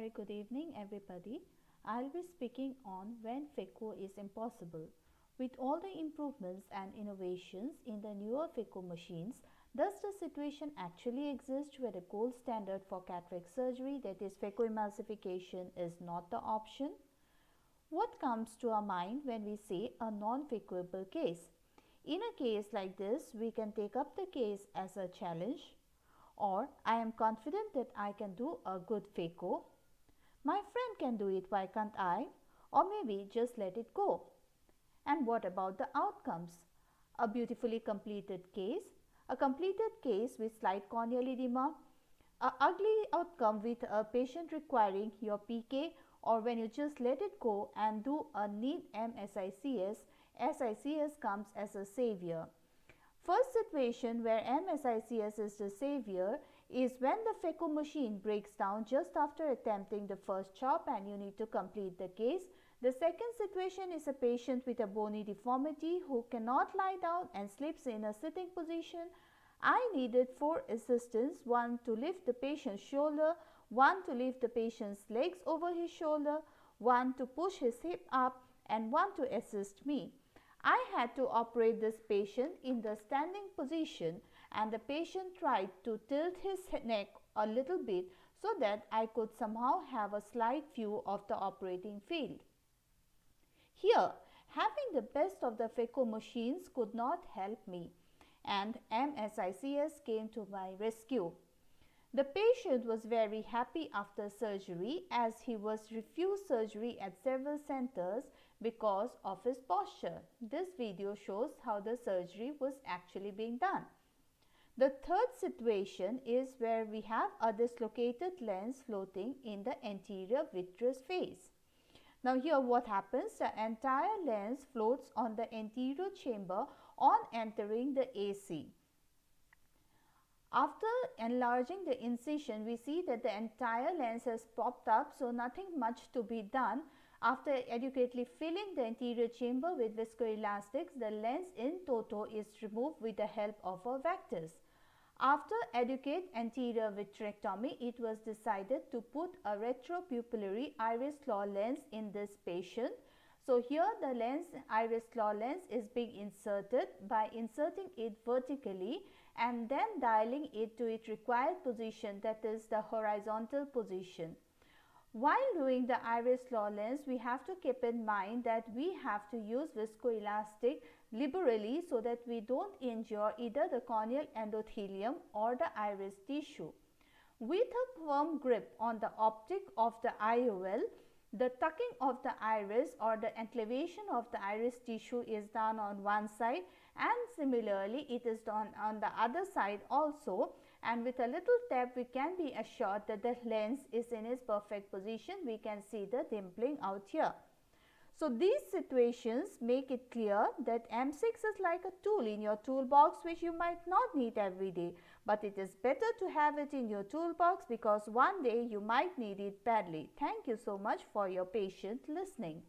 very good evening everybody. I'll be speaking on when Phaco is impossible. With all the improvements and innovations in the newer Phaco machines, does the situation actually exist where the gold standard for cataract surgery, that is phacoemulsification, is not the option? What comes to our mind when we say a non-phacoable case? In a case like this, we can take up the case as a challenge, or I am confident that I can do a good Phaco. My friend can do it, why can't I? Or maybe just let it go. And what about the outcomes? A beautifully completed case, a completed case with slight corneal edema, a ugly outcome with a patient requiring your PK, or when you just let it go and do a neat MSICS, SICS comes as a savior. First situation where MSICS is the savior is when the Phaco machine breaks down just after attempting the first chop and you need to complete the case. The second situation is a patient with a bony deformity who cannot lie down and sleeps in a sitting position. I needed 4 assistants, one to lift the patient's shoulder, one to lift the patient's legs over his shoulder, one to push his hip up, and one to assist me. I had to operate this patient in the standing position, and the patient tried to tilt his neck a little bit so that I could somehow have a slight view of the operating field. Here, having the best of the Phaco machines could not help me, and MSICS came to my rescue. The patient was very happy after surgery, as he was refused surgery at several centers because of his posture. This video shows how the surgery was actually being done. The third situation is where we have a dislocated lens floating in the anterior vitreous phase. Now here what happens, the entire lens floats on the anterior chamber on entering the AC. After enlarging the incision, we see that the entire lens has popped up, so nothing much to be done. After adequately filling the anterior chamber with viscoelastics, the lens in toto is removed with the help of a vectors. After adequate anterior vitrectomy, it was decided to put a retropupillary iris claw lens in this patient. So here the lens, iris claw lens, is being inserted. By inserting it vertically and then dialing it to its required position, that is the horizontal position. While doing the iris claw lens, we have to keep in mind that we have to use viscoelastic liberally so that we don't injure either the corneal endothelium or the iris tissue. With a firm grip on the optic of the IOL, the tucking of the iris or the enclavation of the iris tissue is done on one side, and similarly it is done on the other side also, and with a little tap we can be assured that the lens is in its perfect position. We can see the dimpling out here. So these situations make it clear that M6 is like a tool in your toolbox which you might not need every day, but it is better to have it in your toolbox because one day you might need it badly. Thank you so much for your patient listening.